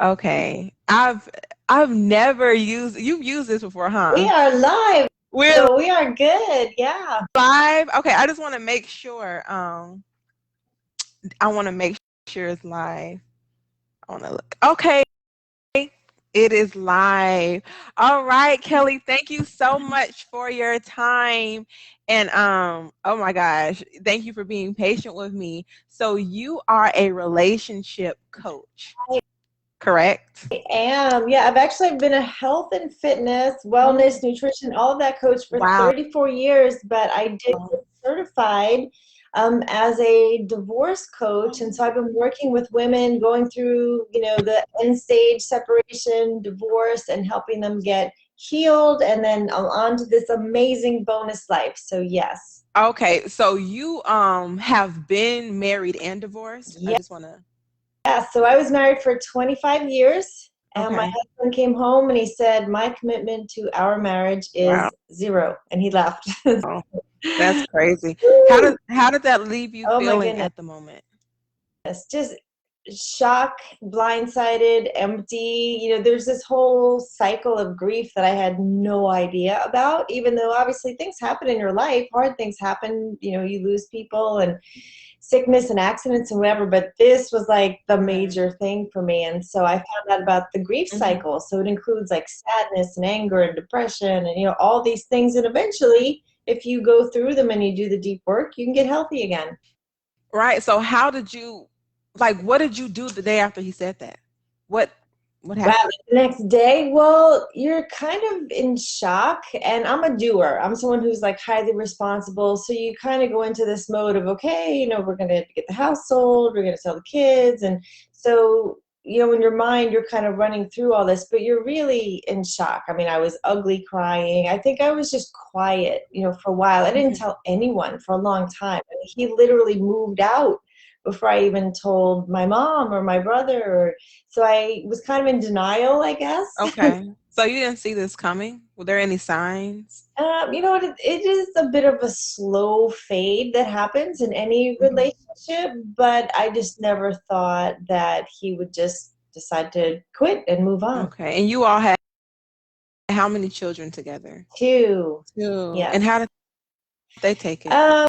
Okay. I've never used you've used this before, We huh? are live, We're so we are good. Yeah. live. Okay, I just want to make sure. I want to make sure it's live. I want to look. Okay, it is live. All right, Kelly, thank you so much for your time. And oh my gosh, thank you for being patient with me. So you are a relationship coach, correct? I am. Yeah, I've actually been a health and fitness, Oh, wellness, nutrition, all of that coach for wow. 34 years, but I did get certified as a divorce coach. And so I've been working with women going through, the end stage separation, divorce, and helping them get healed and then on to this amazing bonus life. So yes. Okay, so you have been married and divorced? I Yeah. just want to. Yeah, so I was married for 25 years, and my Okay. husband came home and he said, "My commitment to our marriage Wow. is zero," and he left. That's crazy. Woo! How did that leave you Oh my feeling goodness. at the moment? Just shock, blindsided, empty. There's this whole cycle of grief that I had no idea about, even though obviously things happen in your life, hard things happen, you lose people and sickness and accidents and whatever, but this was like the Right. major thing for me. And so I found out about the grief Mhm. cycle. So it includes like sadness and anger and depression and all these things. And eventually, if you go through them and you do the deep work, you can get healthy again. Right. So how did you what did you do the day after he said that? What what Wow, happened? the next day, well, you're kind of in shock, and I'm a doer. I'm someone who's like highly responsible. So you kind of go into this mode of, okay, we're going to get the house sold, we're going to sell the kids. And so, in your mind, you're kind of running through all this, but you're really in shock. I mean, I was ugly crying. I think I was just quiet, for a while. I didn't Mhm. tell anyone for a long time. I mean, he literally moved out before I even told my mom or my brother so I was kind of in denial, I guess. Okay. So you didn't see this coming? Were there any signs? You know what? It is a bit of a slow fade that happens in any Mhm. relationship, but I just never thought that he would just decide to quit and move on. Okay. And you all had how many children together? Two, Two. And yes. how did they take it? Um,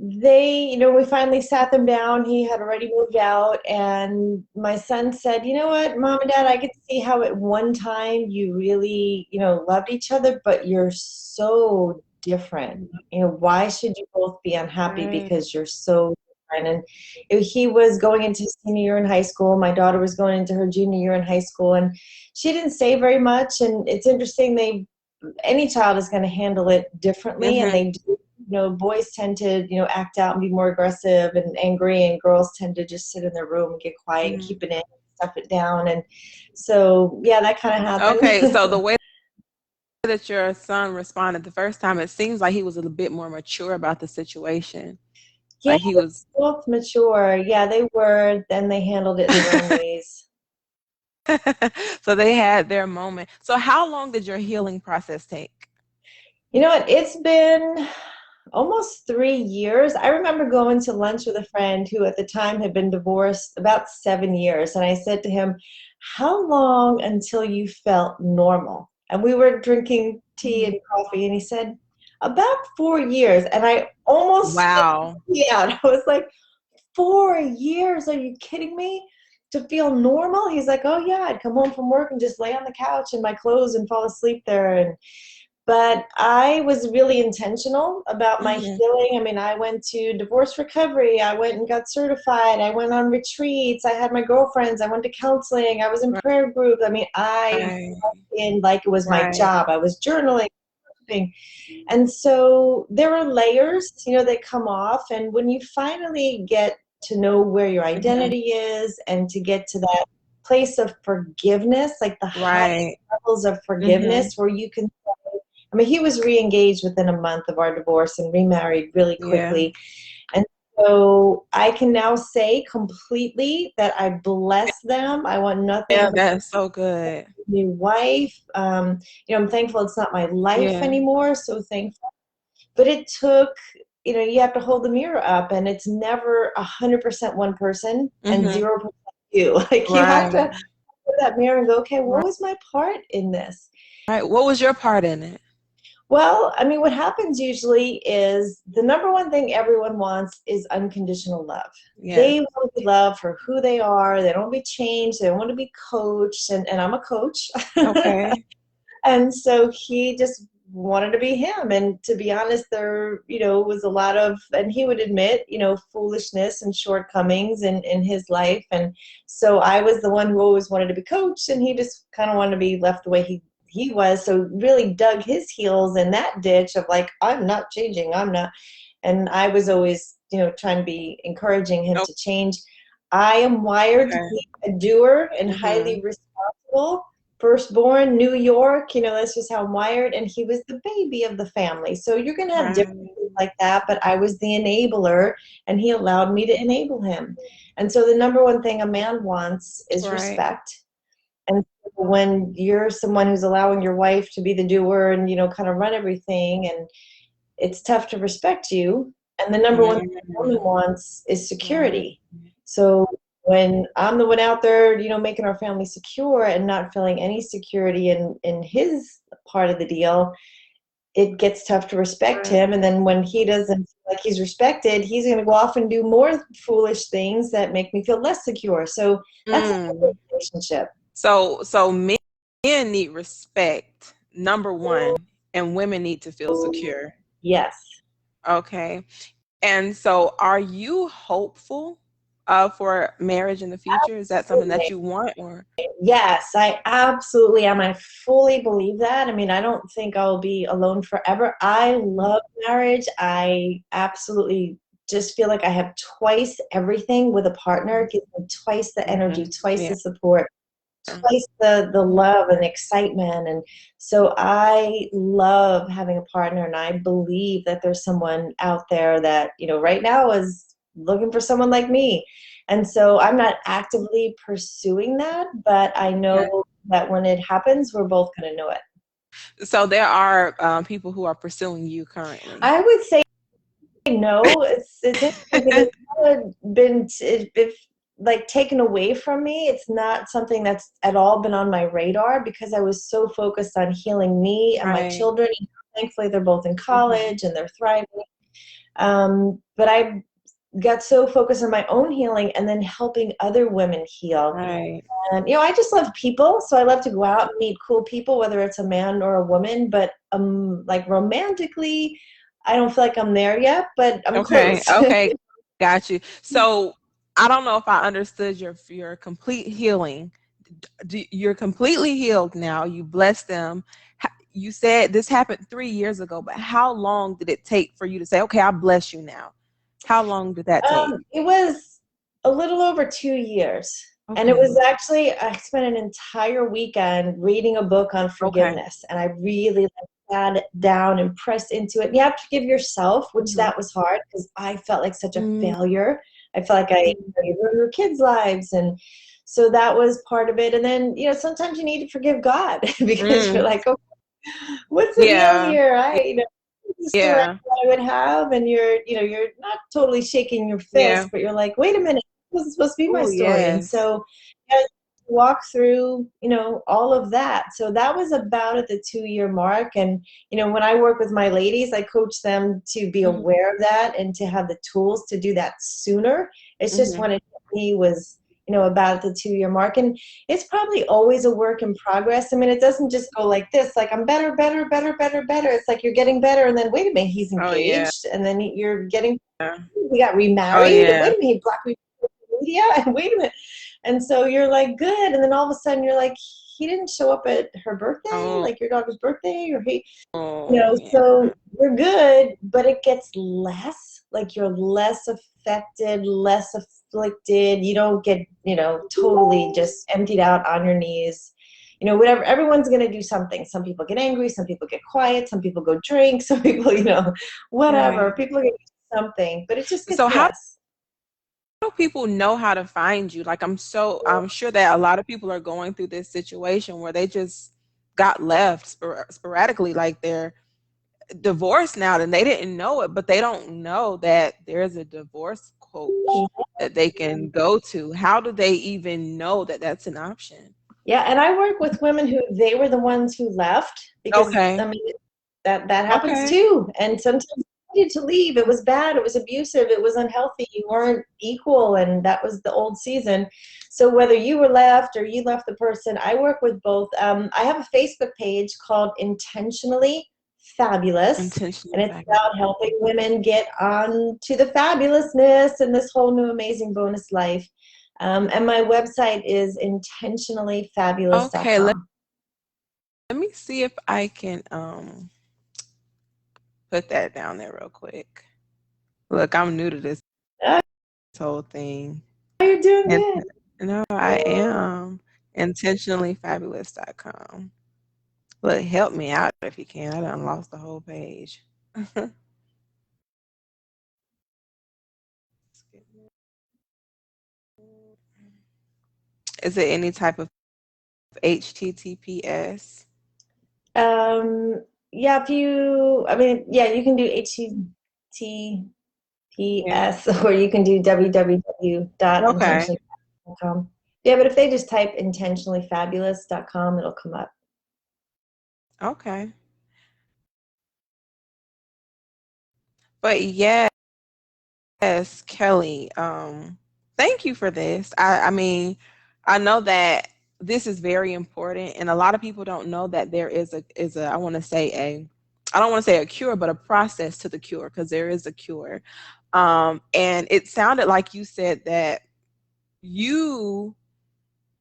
we finally sat them down. He had already moved out, and my son said, "You know what, Mom and Dad, I could see how at one time you really, loved each other, but you're so different. Why should you both be unhappy Right. because you're so different?" And he was going into his senior year in high school. My daughter was going into her junior year in high school, and she didn't say very much. And it's interesting, any child is going to handle it differently, and Mhm. they do. Boys tend to act out and be more aggressive and angry, and girls tend to just sit in their room and get quiet and Mhm. keep it in, stuff it down. And so yeah, that kind of Okay, happened. so the way that your son responded the first time, it seems like he was a little bit more mature about the situation. Yeah, Like he they're was both mature. Yeah, they were. Then they handled it in their own ways. so they had their moment. So how long did your healing process take? You know what? It's been almost 3 years. I remember going to lunch with a friend who at the time had been divorced about 7 years. And I said to him, "How long until you felt normal?" And we were drinking tea Mhm. and coffee. And he said, "About 4 years." And I almost spit Wow. my tea out. I was like, 4 years? Are you kidding me? To feel normal? He's like, "Oh, yeah. I'd come home from work and just lay on the couch in my clothes and fall asleep there." But I was really intentional about my Mhm. healing. I mean, I went to divorce recovery. I went and got certified. I went on retreats. I had my girlfriends. I went to counseling. I was in prayer group. I mean, I Right. went in like it was my Right. job. I was journaling. And so there are layers, that come off. And when you finally get to know where your Mhm. identity is and to get to that place of forgiveness, like the highest Right. levels of Mhm. forgiveness, where you can I mean, he was re-engaged within a month of our divorce and remarried really Yeah. quickly. And so I can now say completely that I bless them. I want nothing Yeah, but that's so good. a new wife. I'm thankful it's not my life Yeah. anymore. So thankful. But it took, you have to hold the mirror up, and it's never 100% one person and Mhm. 0% you. Like you have to Right. look at that mirror and go, okay, what Right. was my part in this? Right. What was your part in it? Well, I mean, what happens usually is the number one thing everyone wants is unconditional love. Yes. They want to be loved for who they are. They don't want to be changed. They don't want to be coached. And I'm a coach. Okay. And so he just wanted to be him. And to be honest, there, was a lot of, and he would admit, foolishness and shortcomings in his life. And so I was the one who always wanted to be coached, and he just kind of wanted to be left the way he was. So really dug his heels in that ditch of like, I'm not changing. I'm not. And I was always, trying to be encouraging him to change. I am wired to Okay. be a doer and highly Mhm. responsible. Firstborn, New York, that's just how I'm wired. And he was the baby of the family. So you're going to have Right. differences like that. But I was the enabler, and he allowed me to enable him. And so the number one thing a man wants is Right. respect. And so when you're someone who's allowing your wife to be the doer and, kind of run everything, and it's tough to respect you. And the number one thing a woman Mhm. wants is Right. security. So when I'm the one out there, making our family secure and not feeling any security in his part of the deal, it gets tough to respect Right. him. And then when he doesn't feel like he's respected, he's going to go off and do more foolish things that make me feel less secure. So that's a healthy Mm. relationship. So men need respect, number one, and women need to feel secure. Yes. Okay. And so are you hopeful for marriage in the future? Is that something that you want or Yes, I absolutely am. I fully believe that. I mean, I don't think I'll be alone forever. I love marriage. I absolutely just feel like I have twice everything with a partner. It gives me twice the energy, Mhm. twice Yeah. the support, twice the love and excitement. And so I love having a partner, and I believe that there's someone out there that, right now is looking for someone like me. And so I'm not actively pursuing that, but I Okay. know that when it happens, we're both going to know it. So there are people who are pursuing you currently. I would say no. It's interesting because it's kind of been if like taken away from me. It's not something that's at all been on my radar because I was so focused on healing me and my Right. children. Thankfully, they're both in Mhm. college and they're thriving. But I got so focused on my own healing and then helping other women heal. Right. And I just love people, so I love to go out and meet cool people, whether it's a man or a woman. But like romantically, I don't feel like I'm there yet, but I'm Okay. close. Okay. Got you. So I don't know if I understood your complete healing. You're completely healed now. You blessed them. You said this happened 3 years ago, but how long did it take for you to say, "Okay, I bless you now"? How long did that take? It was a little over 2 years. And it was Okay. actually, I spent an entire weekend reading a book on Okay. forgiveness. And I really like, sat it down and pressed into it. You have to forgive yourself, which Mhm. that was hard because I felt like such a Mm, failure. I felt like you ruined your kids' lives. And so that was part of it. And then, sometimes you need to forgive God because you're mm, like, okay, what's the deal yeah. here? This is the right Yeah. I would have, and you're not totally shaking your Yeah. fist, but you're like, wait a minute, this wasn't supposed to be my Oh, story. And yes. so, yeah, walk through, all of that. So that was about at the 2-year mark. And when I work with my ladies, I coach them to be Mhm. aware of that and to have the tools to do that sooner. It's just Mhm. when it hit me was about the 2-year mark. And it's probably always a work in progress. I mean, it doesn't just go like this, like I'm better, better, better, better, better. It's like you're getting better, and then wait a minute, he's Oh, yeah. engaged, and then you're getting, he got Oh, remarried. yeah. Wait a minute, he blocked me from social media, and wait a minute. And so you're like, good. And then all of a sudden you're like, he didn't show up at her birthday, Oh, like your daughter's birthday, or he, oh, yeah. so you're good, but it gets less, like you're less affected, less afflicted. You don't get, totally just emptied out on your knees. Whatever, everyone's going to do something. Some people get angry, some people get quiet, some people go drink, some people, whatever. Right. People are going to do something, but it just gets So how less. do people know how to find you? Like I'm sure that a lot of people are going through this situation where they just got left sporadically, like divorced now, and they didn't know it, but they don't know that there's a divorce coach that they can go to. How do they even know that that's an option? Yeah, and I work with women who they were the ones who left because Okay. I mean that happens Okay. too. And sometimes you needed to leave. It was bad, it was abusive, it was unhealthy, you weren't equal, and that was the old season. So whether you were left or you left the person, I work with both. I have a Facebook page called Intentionally Fabulous, and Intentional it's fabulous. about helping women get on to the fabulousness and this whole new amazing bonus life. And my website is Okay, intentionallyfabulous.com. let me see if I can put that down there real quick. Look, I'm new to this Oh, whole thing. you're doing And good. no, I am intentionallyfabulous.com. Look, help me out if you can. I done lost the whole page. Is it any type of HTTPS? Yeah, if you, I mean, yeah, you can do HTTPS Yeah. or you can do Okay. www.intentionallyfabulous.com. Yeah, but if they just type intentionallyfabulous.com, it'll come up. Okay. But yes, Kelly, thank you for this. I mean, I know that this is very important, and a lot of people don't know that there is a I want to say a I don't want to say a cure, but a process to the cure, because there is a cure. And it sounded like you said that you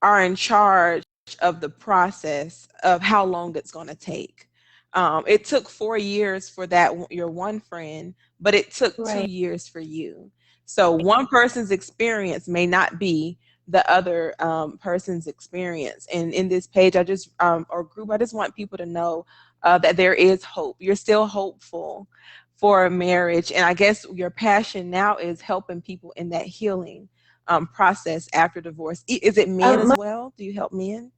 are in charge of the process of how long it's going to take. It took 4 years for your one friend, but it took two Right. years for you. So one person's experience may not be the other person's experience. And in this page, I just or group, I just want people to know that there is hope. You're still hopeful for a marriage, and I guess your passion now is helping people in that healing process after divorce. Is it men as My well? Do you help men?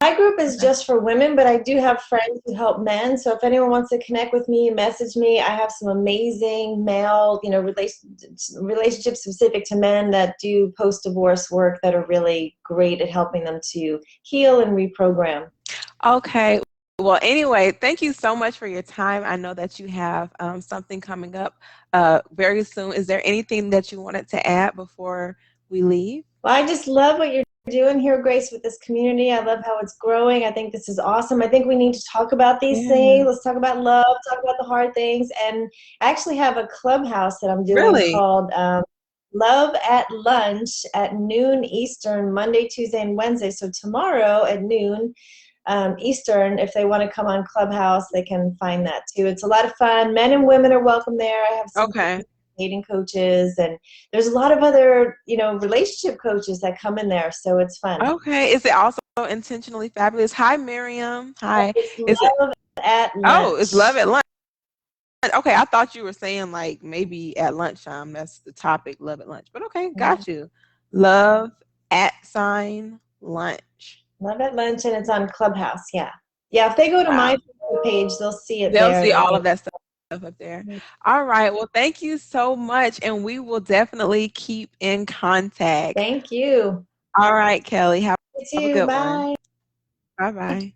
My group is Okay. just for women, but I do have friends who help men. So if anyone wants to connect with me, message me. I have some amazing male, relationships specific to men that do post-divorce work that are really great at helping them to heal and reprogram. Okay. Well, anyway, thank you so much for your time. I know that you have something coming up very soon. Is there anything that you wanted to add before we leave? Well, I just love what you're doing here, Grace, with this community. I love how it's growing. I think this is awesome. I think we need to talk about these Yeah. things. Let's talk about love, talk about the hard things. And I actually have a clubhouse that I'm doing Really? called Love at Lunch at noon Eastern, Monday, Tuesday, and Wednesday. So tomorrow at noon Eastern, if they want to come on Clubhouse, they can find that too. It's a lot of fun. Men and women are welcome there. I have some Okay. dating coaches, and there's a lot of other, relationship coaches that come in there. So it's fun. Okay. Is it also intentionally fabulous? Hi, Miriam. Hi. It's Is it? Love at Oh, it's love Lunch. at lunch. Okay, I thought you were saying like maybe at lunchtime. That's the topic, love at lunch. But okay, got you. Love at sign lunch. Love at Lunch, and it's on Clubhouse. Yeah. Yeah. If they go to Wow. my Facebook page, they'll see it They'll there. see And all of that stuff up there. All right. Well, thank you so much. And we will definitely keep in contact. thank you. All right, Kelly. Have You a too. good one. Bye. Bye bye.